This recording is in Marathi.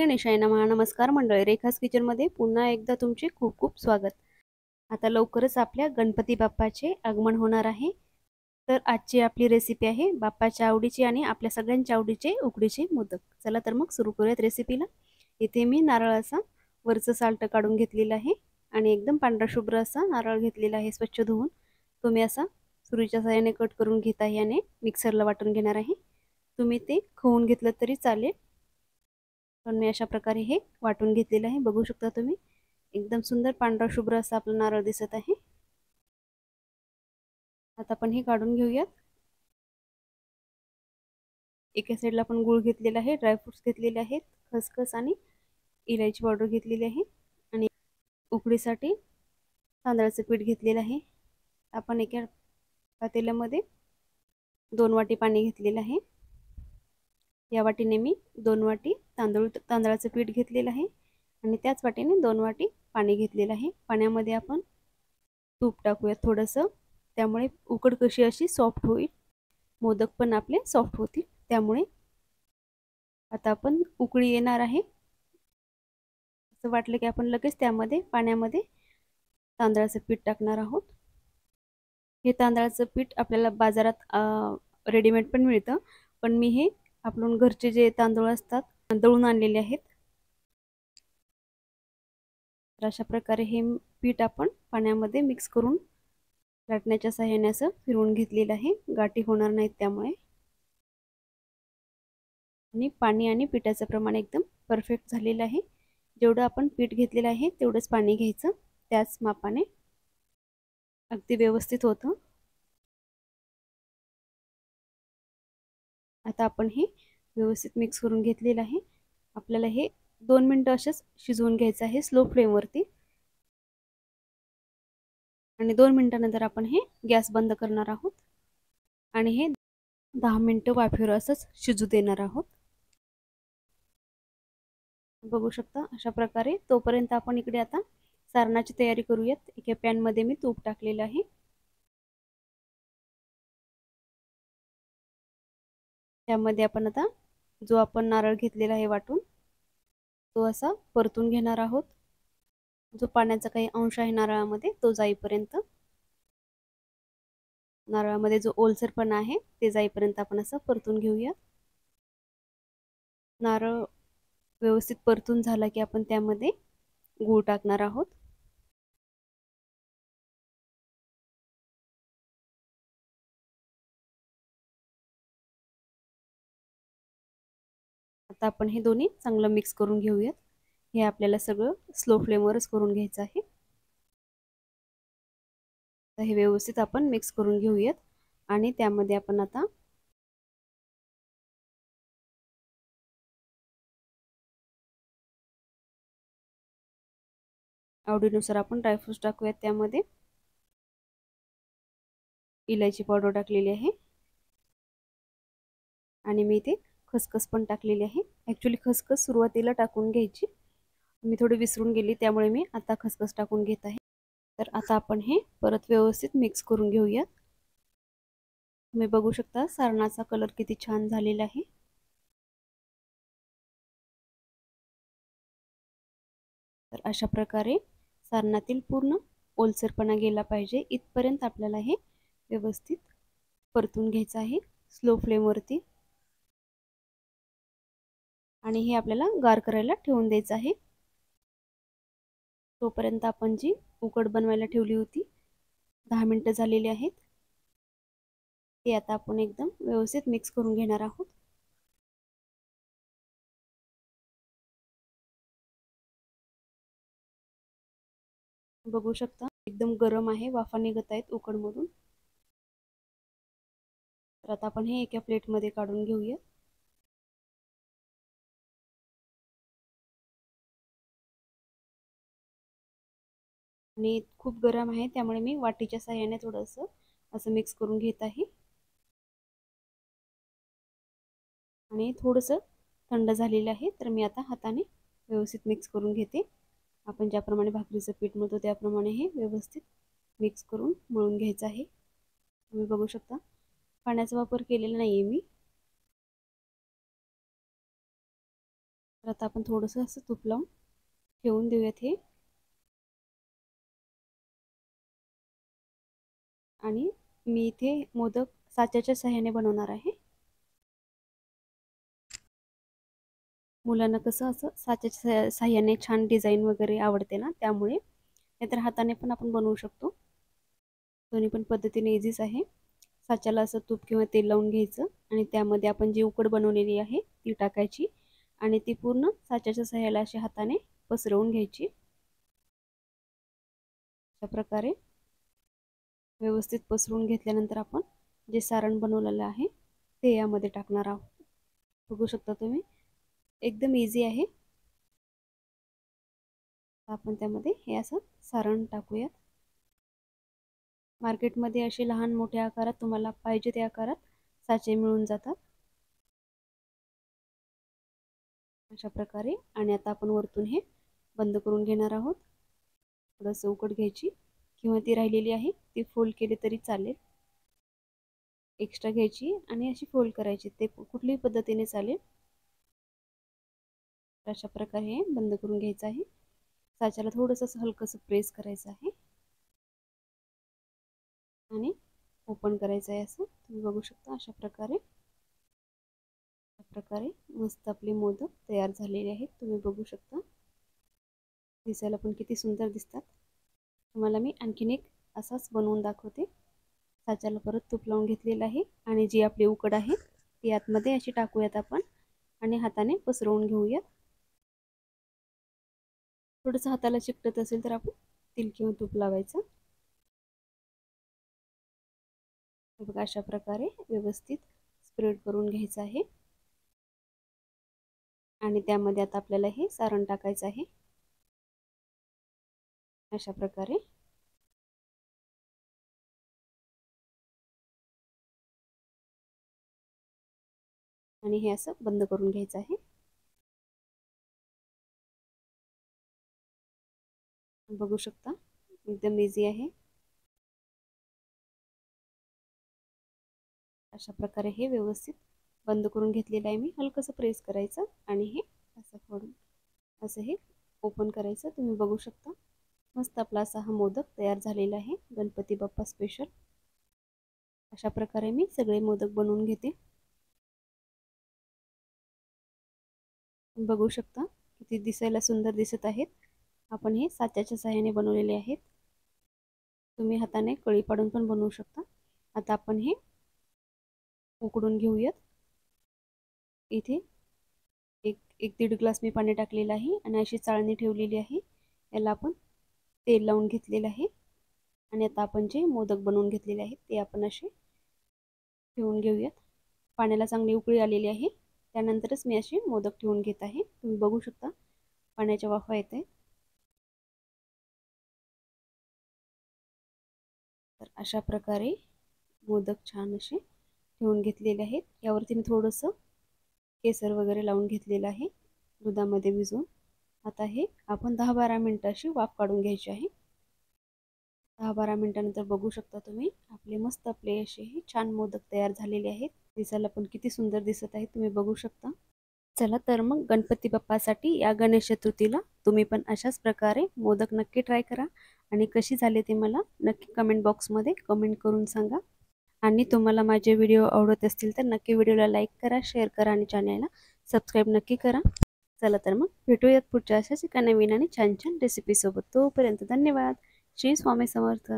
गणेशाय नमः. नमस्कार मंडळी, रेखास किचनमध्ये पुन्हा एकदा तुमचे खूप खूप स्वागत. आता लवकरच आपल्या गणपती बाप्पाचे आगमन होणार आहे. तर आजची आपली रेसिपी आहे बाप्पाच्या आवडीची आणि आपल्या सगळ्यांच्या आवडीचे उकडीचे मोदक. चला तर मग सुरू करूयात रेसिपीला. इथे मी नारळाचा वरचं साल्ट काढून घेतलेला आहे आणि एकदम पांढरा शुभ्र असा नारळ घेतलेला आहे स्वच्छ धुवून. तो मी असा सुरीच्या साहाय्याने कट करून घेत आहे आणि मिक्सरला वाटून घेणार आहे. तुम्ही ते खवून घेतलं तरी चालेल, पण मी अशा प्रकारे हे वाटून घेतलेलं आहे. बघू शकता तुम्ही, एकदम सुंदर पांढरा शुभ्र असा आपला नारळ दिसत आहे. आता आपण हे काढून घेऊयात. एका साईडला आपण गूळ घेतलेला आहे, ड्रायफ्रुट्स घेतलेले आहेत, खसखस आणि इलायची पावडर घेतलेली आहे आणि उकडीसाठी तांदळाचं पीठ घेतलेलं आहे. आपण एका पातेल्यामध्ये 2 वाटी पाणी घेतलेलं आहे. या वाटीने मी 2 वाटी तांदळाचं पीठ घेतलेलं आहे आणि त्याच वाटीने 2 वाटी पाणी घेतलेलं आहे. पाण्यामध्ये आपण तूप टाकूया थोडंसं, त्यामुळे उकड कशी अशी सॉफ्ट होईल, मोदक पण आपले सॉफ्ट होतील. त्यामुळे आता आपण उकळी येणार आहे असं वाटलं की आपण लगेच त्यामध्ये पाण्यामध्ये तांदळाचं पीठ टाकणार आहोत. हे तांदळाचं पीठ आपल्याला बाजारात रेडीमेड पण मिळतं, पण मी हे आपण घरचे जे तांदूळ असतात दळून आणलेले आहेत. तर अशा प्रकारे हे पीठ आपण पाण्यामध्ये मिक्स करून लाटण्याच्या सहाय्याने असं फिरवून घेतलेलं आहे, गाठी होणार नाहीत त्यामुळे. आणि पाणी आणि पिठाचं प्रमाण एकदम परफेक्ट झालेलं आहे. जेवढं आपण पीठ घेतलेलं आहे तेवढंच पाणी घ्यायचं, त्याच मापाने अगदी व्यवस्थित होतं. आता आपण हे व्यवस्थित मिक्स करून घेतलेलं आहे. आपल्याला हे 2 मिनिटं असेच शिजवून घ्यायचं आहे स्लो फ्लेमवरती आणि 2 मिनिटानंतर आपण हे गॅस बंद करणार आहोत आणि हे 10 मिनिटं वाफेवर असंच शिजू देणार आहोत. बघू शकता अशा प्रकारे. तोपर्यंत आपण इकडे आता सारणाची तयारी करूयात. एका पॅन मध्ये मी तूप टाकलेलं आहे. त्यामध्ये आपण आता जो आपण नारळ घेतलेला आहे वाटून, तो असा परतून घेणार आहोत. जो पाण्याचा काही अंश आहे नारळामध्ये तो जाईपर्यंत, नारळामध्ये जो ओलसरपणा आहे ते जाईपर्यंत आपण असं परतून घेऊया. नारळ व्यवस्थित परतून झाला की आपण त्यामध्ये गूळ टाकणार आहोत. आता आपण हे दोन्ही चांगलं मिक्स करून घेऊयात. हे आपल्याला सगळं स्लो फ्लेमवरच करून घ्यायचं आहे. तर हे व्यवस्थित आपण मिक्स करून घेऊयात आणि त्यामध्ये आपण आता आवडीनुसार आपण ड्रायफ्रुट्स टाकूयात. त्यामध्ये इलायची पावडर टाकलेली आहे आणि मी इथे खसखस पण टाकलेली आहे. ॲक्च्युली खसखस सुरुवातीला टाकून घ्यायची, मी थोडी विसरून गेली त्यामुळे मी आता खसखस टाकून घेत आहे. तर आता आपण हे परत व्यवस्थित मिक्स करून घेऊयात. तुम्ही बघू शकता सारणाचा कलर किती छान झालेला आहे. तर अशा प्रकारे सारणातील पूर्ण ओलसरपणा गेला पाहिजे इथपर्यंत आपल्याला हे व्यवस्थित परतून घ्यायचं आहे स्लो फ्लेमवरती आणि हे आपल्याला गार करायला ठेवून द्यायचं आहे. तोपर्यंत आपण जी उकड बनवायला ठेवली होती 10 मिनिटं झालेली आहेत, ते आता आपण एकदम व्यवस्थित मिक्स करून घेणार आहोत. बघू शकता एकदम गरम आहे, वाफा निघत आहेत उकडमधून. तर आता आपण हे एका प्लेटमध्ये काढून घेऊया. आणि खूप गरम आहे त्यामुळे मी वाटीच्या साहाय्याने थोडंसं असं मिक्स करून घेत आहे आणि थोडंसं थंड झालेलं आहे. तर मी आता हाताने व्यवस्थित मिक्स करून घेते. आपण ज्याप्रमाणे भाकरीचं पीठ मळतो त्याप्रमाणे हे व्यवस्थित मिक्स करून मळून घ्यायचं आहे. तुम्ही बघू शकता पाण्याचा वापर केलेला नाही आहे मी. तर आता आपण थोडंसं असं तूप लावून ठेवून देऊयात हे. आणि मी इथे मोदक साच्याच्या सहाय्याने बनवणार आहे. मुलांना कसं असं साच्याच्या सहाय्याने छान डिझाईन वगैरे आवडते ना, त्यामुळे. नाहीतर हाताने पण आपण बनवू शकतो. दोन्ही पण पद्धतीने इझीच आहे. साच्याला असं तूप किंवा तेल लावून घ्यायचं आणि त्यामध्ये आपण जी उकड बनवलेली आहे ती टाकायची आणि ती पूर्ण साच्याच्या सहाय्याने अशा हाताने पसरवून घ्यायची. अशा प्रकारे व्यवस्थित पसरवून घेतल्यानंतर आपण जे सारण बनवलेलं आहे ते यामध्ये टाकणार आहोत. बघू शकता तुम्ही, एकदम इझी आहे. आपण त्यामध्ये हे असं सारण टाकूयात. मार्केटमध्ये असे लहान मोठ्या आकारात तुम्हाला पाहिजे त्या आकारात साचे मिळून जातात. अशा प्रकारे. आणि आता आपण वरतून हे बंद करून घेणार आहोत. थोडंसं उकड घ्यायची किंवा ती राहिलेली आहे ती फोल्ड केली तरी चालेल. एक्स्ट्रा घ्यायची आणि अशी फोल्ड करायची, ते कुठल्याही पद्धतीने चालेल. अशा प्रकारे हे बंद करून घ्यायचं आहे. साच्याला थोडंसं हलकंसं प्रेस करायचं आहे आणि ओपन करायचं आहे. असं तुम्ही बघू शकता. अशा प्रकारे मस्त आपले मोदक तयार झालेले आहेत. तुम्ही बघू शकता, दिसायला पण किती सुंदर दिसतात. तुम्हाला मी आणखीन एक असाच बनवून दाखवते. साच्याला परत तूप लावून घेतलेलं आहे आणि जी आपली उकड आहे ती आतमध्ये अशी टाकूयात आपण आणि हाताने पसरवून घेऊयात. थोडंसं हाताला चिकटत असेल तर आपण तेल किंवा तूप लावायचं. बघा, अशा प्रकारे व्यवस्थित स्प्रेड करून घ्यायचं आहे आणि त्यामध्ये आता आपल्याला हे सारण टाकायचं आहे. अशा प्रकारे. आणि हे असं बंद करून घ्यायचं आहे. बघू शकता, एकदम इझी आहे. अशा प्रकारे हे व्यवस्थित बंद करून घेतलेलं आहे मी. हलकंसं प्रेस करायचं आणि हे असं फोडून असं हे ओपन करायचं. तुम्ही बघू शकता, मस्त आपला असा हा मोदक तयार झालेला आहे, गणपती बाप्पा स्पेशल. अशा प्रकारे मी सगळे मोदक बनवून घेते. बघू शकता किती दिसायला सुंदर दिसत आहेत. आपण हे साच्याच्या सहाय्याने बनवलेले आहेत. तुम्ही हाताने कळी पाडून पण बनवू शकता. आता आपण हे उकडून घेऊयात. इथे एक दीड ग्लास मी पाणी टाकलेलं आहे आणि अशी चाळणी ठेवलेली आहे. याला आपण तेल लावून घेतलेलं आहे आणि आता आपण जे मोदक बनवून घेतलेले आहेत ते आपण असे ठेवून घेऊयात. पाण्याला चांगली उकळी आलेली आहे, त्यानंतरच मी असे मोदक ठेवून घेत आहे. तुम्ही बघू शकता, पाण्याच्या वाफा येत आहे. तर अशा प्रकारे मोदक छान असे ठेवून घेतलेले आहेत. यावरती मी थोडंसं केसर वगैरे लावून घेतलेलं आहे दुधामध्ये भिजवून. आता हे आपण 10-12 मिनटं अशी वाफ काढून घ्यायची आहे. 10-12 मिनटानंतर बघू शकता तुम्ही, आपले असे हे छान मोदक तयार झालेले आहेत. दिसायला पण किती सुंदर दिसत आहे, तुम्ही बघू शकता. चला तर मग गणपती बाप्पासाठी या गणेश चतुर्थीला तुम्ही पण अशाच प्रकारे मोदक नक्की ट्राय करा आणि कशी झाले ते मला नक्की कमेंट बॉक्समध्ये कमेंट करून सांगा. आणि तुम्हाला माझे व्हिडिओ आवडत असतील तर नक्की व्हिडिओला लाईक करा, शेअर करा आणि चॅनलला सबस्क्राईब नक्की करा. चला तर मग भेटूयात पुढच्या अशाच एका नवीन आणि छान छान रेसिपीसोबत. तोपर्यंत धन्यवाद. श्री स्वामी समर्थ.